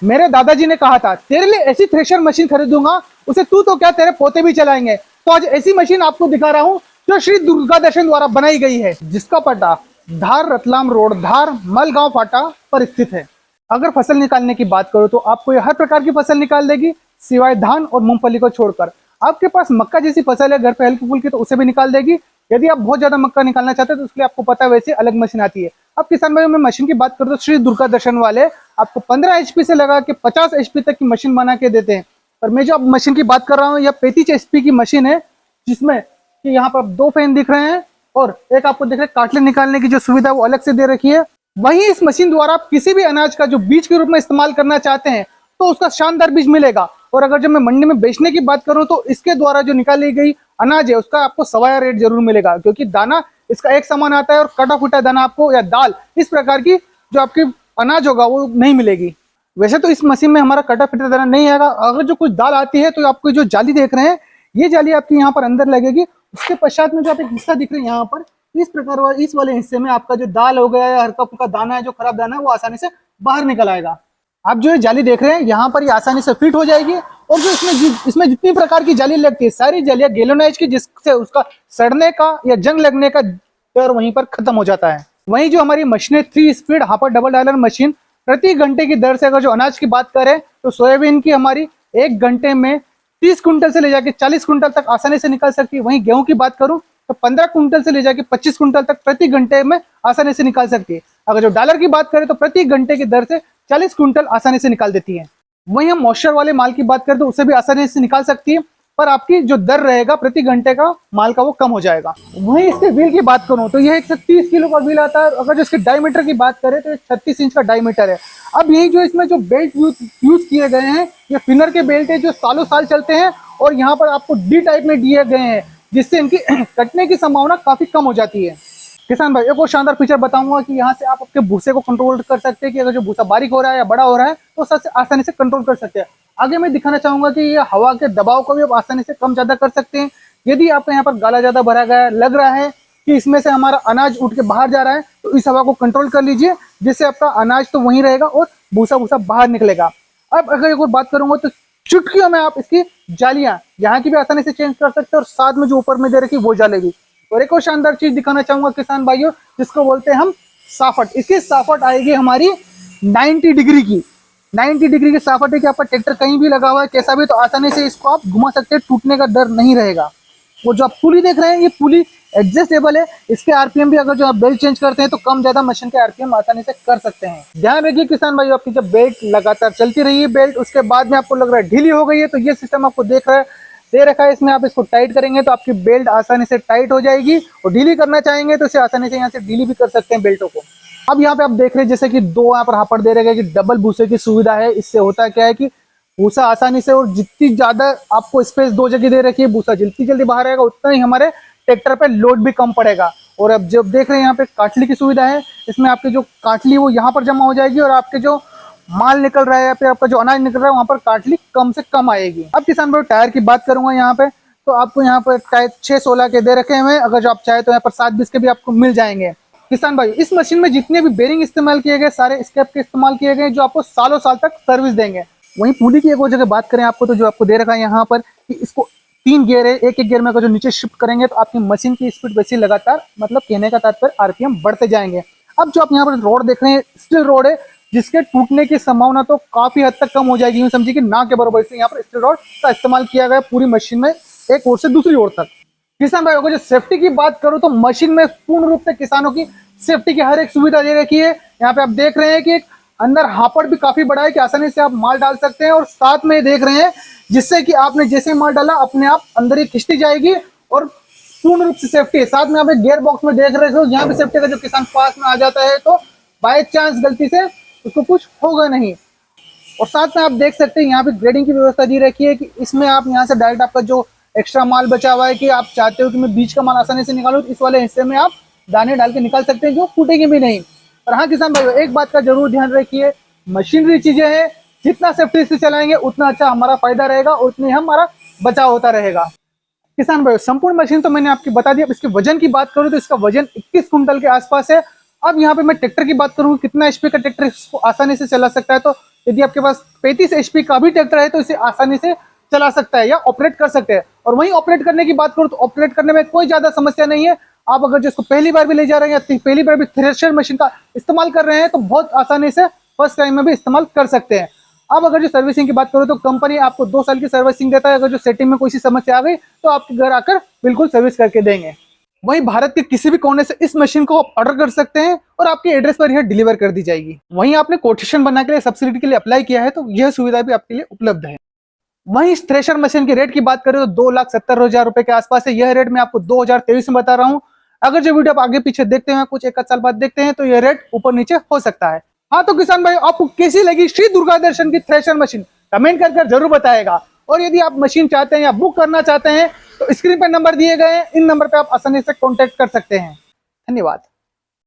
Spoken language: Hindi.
मेरे दादाजी ने कहा था तेरे लिए ऐसी थ्रेशर मशीन खरीदूंगा उसे तू तो क्या तेरे पोते भी चलाएंगे। तो आज ऐसी मशीन आपको दिखा रहा हूं जो श्री दुर्गा दर्शन द्वारा बनाई गई है, जिसका पता धार रतलाम रोड धार मलगांव फाटा पर स्थित है। अगर फसल निकालने की बात करो तो आपको ये हर प्रकार की फसल निकाल देगी सिवाय धान और मूंगफली को छोड़कर। आपके पास मक्का जैसी फसल है घर पे हल्की फुल्की तो उसे भी निकाल देगी। यदि आप बहुत ज्यादा मक्का निकालना चाहते हैं तो उसके लिए आपको पता है वैसे अलग मशीन आती है। अब किसान भाइयों में मशीन की बात करूं तो श्री दुर्गा दर्शन वाले आपको 15 HP से लगा के 50 HP तक की मशीन बना के देते हैं। पर मैं जो अब मशीन की बात कर रहा हूँ यह 35 HP की मशीन है, जिसमें कि यहाँ पर 2 फैन दिख रहे हैं और एक आपको दिख रहा है काटले निकालने की जो सुविधा वो अलग से दे रखी है। वहीं इस मशीन द्वारा आप किसी भी अनाज का जो बीज के रूप में इस्तेमाल करना चाहते हैं तो उसका शानदार बीज मिलेगा। और अगर जब मैं मंडी में बेचने की बात करूं तो इसके द्वारा जो निकाली गई अनाज है उसका आपको सवाया रेट जरूर मिलेगा, क्योंकि दाना इसका एक समान आता है और कटा फुटा दाना आपको या दाल इस प्रकार की जो आपकी अनाज होगा वो नहीं मिलेगी। वैसे तो इस मशीन में हमारा कटा फुटा दाना नहीं आएगा। अगर जो कुछ दाल आती है तो आपको जो जाली देख रहे हैं ये जाली आपकी यहाँ पर अंदर लगेगी। उसके पश्चात में जो आप एक हिस्सा दिख रहे हैं यहाँ पर इस प्रकार इस वाले हिस्से में आपका जो दाल हो गया या हल्का फुल्का दाना है जो खराब दाना है वो आसानी से बाहर निकल आएगा। आप जो ये जाली देख रहे हैं यहाँ पर ये आसानी से फिट हो जाएगी और जो इसमें जितनी प्रकार की जाली लगती है सारी जालियां गैल्वेनाइज की, जिससे उसका सड़ने का या जंग लगने का डर वहीं पर खत्म हो जाता है। वहीं जो हमारी machine 3 speed hopper double dialer machine प्रति घंटे की दर से अगर जो अनाज की बात करें तो सोयाबीन की हमारी 1 घंटे में 30 कुंटल से ले जाके 40 कुंटल तक आसानी से निकल सकती है। वहीं गेहूं की बात करूं तो 15 कुंटल से ले जाके 25 कुंटल तक प्रति घंटे में आसानी से निकाल सकती है। अगर जो डॉलर की बात करें तो प्रति घंटे की दर से 40 कुंटल आसानी से निकाल देती है। वहीं हम मॉइस्चर वाले माल की बात करें तो उसे भी आसानी से निकाल सकती है, पर आपकी जो दर रहेगा प्रति घंटे का माल का वो कम हो जाएगा। वहीं इसके व्हील की बात करूं तो यह 130 किलो का व्हील आता है। अगर जो इसके डायमीटर की बात करें तो 36 इंच का डायमीटर है। अब यही जो इसमें जो बेल्ट यूज किए गए हैं ये फिनर के बेल्ट है जो सालों साल चलते हैं और यहाँ पर आपको डी टाइप में दिए गए हैं, जिससे इनकी कटने की संभावना काफी कम हो जाती है। किसान भाई एक और शानदार फीचर बताऊंगा कि यहाँ से आप अपने भूसे को कंट्रोल कर सकते हैं कि अगर जो भूसा बारीक हो रहा है या बड़ा हो रहा है तो सबसे आसानी से कंट्रोल कर सकते हैं। आगे मैं दिखाना चाहूंगा कि ये हवा के दबाव को भी आप आसानी से कम ज्यादा कर सकते हैं। यदि आपको यहाँ पर गाला ज्यादा भरा गया है, लग रहा है कि इसमें से हमारा अनाज उठ के बाहर जा रहा है, तो इस हवा को कंट्रोल कर लीजिए, जिससे आपका अनाज तो वहीं रहेगा और भूसा भूसा बाहर निकलेगा। अब अगर एक और बात करूंगा तो चुटकियों में आप इसकी जालियां यहाँ की भी आसानी से चेंज कर सकते हैं और साथ में जो ऊपर में दे रखी वो जलेगी। और एक और शानदार चीज दिखाना चाहूंगा किसान भाइयों, जिसको बोलते हैं हम साफट। इसकी साफट आएगी हमारी 90 डिग्री की। 90 डिग्री की साफट है कि आपका ट्रैक्टर कहीं भी लगा हुआ है कैसा भी तो आसानी से इसको आप घुमा सकते हैं, टूटने का डर नहीं रहेगा। वो जो आप पुली देख रहे हैं ये पुली एडजस्टेबल है। इसके आरपीएम भी अगर जो आप बेल्ट चेंज करते हैं तो कम ज्यादा मशीन के आरपीएम आसानी से कर सकते हैं। ध्यान रखिए किसान भाई, आपकी जब बेल्ट लगातार चलती रही है बेल्ट उसके बाद में आपको लग रहा है ढीली हो गई है तो ये सिस्टम आपको दे रखा है। इसमें आप इसको टाइट करेंगे तो आपकी बेल्ट आसानी से टाइट हो जाएगी और ढीली करना चाहेंगे तो इसे आसानी से यहाँ से ढीली भी कर सकते हैं बेल्टों को। अब यहाँ पे आप देख रहे हैं जैसे कि 2 यहाँ पर हापड़ दे रखे हैं कि डबल भूसे की सुविधा है। इससे होता क्या है कि भूसा आसानी से और जितनी ज्यादा आपको स्पेस 2 जगह दे रखी है भूसा जितनी जल्दी बाहर आएगा उतना ही हमारे ट्रैक्टर पे लोड भी कम पड़ेगा। और अब जब देख रहे हैं यहाँ पे काटली की सुविधा है, इसमें आपकी जो काटली वो यहाँ पर जमा हो जाएगी और आपके जो माल निकल रहा है या फिर आपका जो अनाज निकल रहा है वहां पर काटली कम से कम आएगी। अब किसान भाई टायर की बात करूंगा यहाँ पे तो आपको यहाँ पर टायर 6-16 के दे रखे हैं। अगर जो आप चाहे तो यहाँ पर 7-20 के भी आपको मिल जाएंगे। किसान भाई इस मशीन में जितने भी बेरिंग इस्तेमाल किए गए सारे स्टेप के इस्तेमाल किए गए जो आपको सालों साल तक सर्विस देंगे। वहीं पुली की एक और जगह बात करें आपको तो जो आपको दे रखा है यहाँ पर कि इसको 3 गियर है, एक गियर में अगर जो नीचे शिफ्ट करेंगे तो आपकी मशीन की स्पीड वैसे लगातार मतलब कहने का तात्पर्य आरपीएम बढ़ते जाएंगे। अब जो आप यहाँ पर रोड देख रहे हैं स्टील रोड है, जिसके टूटने की संभावना तो काफी हद तक कम हो जाएगी। यूं समझिए कि ना के बराबर से यहाँ पर स्टील रॉड का इस्तेमाल किया गया पूरी मशीन में एक ओर से दूसरी ओर तक। किसान भाई अगर जो सेफ्टी की बात करूं तो मशीन में पूर्ण रूप से किसानों की सेफ्टी की हर एक सुविधा दे रखी है। यहाँ पे आप देख रहे हैं कि अंदर हापड़ भी काफी बड़ा है कि आसानी से आप माल डाल सकते हैं और साथ में देख रहे हैं जिससे कि आपने जैसे माल डाला अपने आप अंदर ही खिंचती जाएगी और पूर्ण रूप से सेफ्टी है। साथ में आप एक गियर बॉक्स में देख रहे हो यहाँ पे सेफ्टी का जो किसान पास में आ जाता है तो बाय चांस गलती से उसको कुछ होगा नहीं। और साथ में आप देख सकते हैं यहाँ पे ग्रेडिंग की व्यवस्था दी रखी है कि इसमें आप यहाँ से डायरेक्ट आपका जो एक्स्ट्रा माल बचा हुआ है कि आप चाहते हो कि मैं बीच का माल आसानी से निकालूं तो इस वाले हिस्से में आप दाने डाल के निकाल सकते हैं जो फूटेंगे भी नहीं। और हाँ किसान भाई एक बात का जरूर ध्यान रखिए, मशीनरी चीजें हैं जितना सेफ्टी से चलाएंगे उतना अच्छा हमारा फायदा रहेगा, उतनी हमारा बचाव होता रहेगा। किसान भाई संपूर्ण मशीन तो मैंने आपकी बता दी। अब इसके वजन की बात करूं तो इसका वजन 21 कुंटल के आसपास है। अब यहाँ पे मैं ट्रैक्टर की बात करूँ कितना एचपी का ट्रैक्टर इसको आसानी से चला सकता है तो यदि आपके पास 35 HP का भी ट्रैक्टर है तो इसे आसानी से चला सकता है या ऑपरेट कर सकते हैं। और वहीं ऑपरेट करने की बात करूँ तो ऑपरेट करने में कोई ज्यादा समस्या नहीं है। आप अगर जिसको पहली बार भी ले जा रहे हैं या पहली बार भी थ्रेशर मशीन का इस्तेमाल कर रहे हैं तो बहुत आसानी से फर्स्ट टाइम में भी इस्तेमाल कर सकते हैं। अब अगर जो सर्विसिंग की बात करो तो कंपनी आपको 2 साल की सर्विसिंग देता है। अगर जो सेटिंग में कोई सी समस्या आ गई तो आपके घर आकर बिल्कुल सर्विस करके देंगे। वहीं भारत के किसी भी कोने से इस मशीन को आप ऑर्डर कर सकते हैं और आपके एड्रेस पर यह डिलीवर कर दी जाएगी। वहीं आपने कोटेशन बना के लिए सब्सिडी के लिए अप्लाई किया है तो यह सुविधा भी आपके लिए उपलब्ध है। वहीं इस थ्रेशर मशीन के रेट की बात करें तो 2,70,000 रुपए के आसपास है। यह रेट मैं आपको 2023 में बता रहा हूँ। अगर जो वीडियो आप आगे पीछे देखते हैं कुछ एक आध साल बाद देखते हैं तो यह रेट ऊपर नीचे हो सकता है। हाँ तो किसान भाई आपको कैसी लगी श्री दुर्गा दर्शन की थ्रेशर मशीन कमेंट कर जरूर बताएगा। और यदि आप मशीन चाहते हैं या बुक करना चाहते हैं तो स्क्रीन पर नंबर दिए गए हैं, इन नंबर पर आप आसानी से कॉन्टेक्ट कर सकते हैं। धन्यवाद।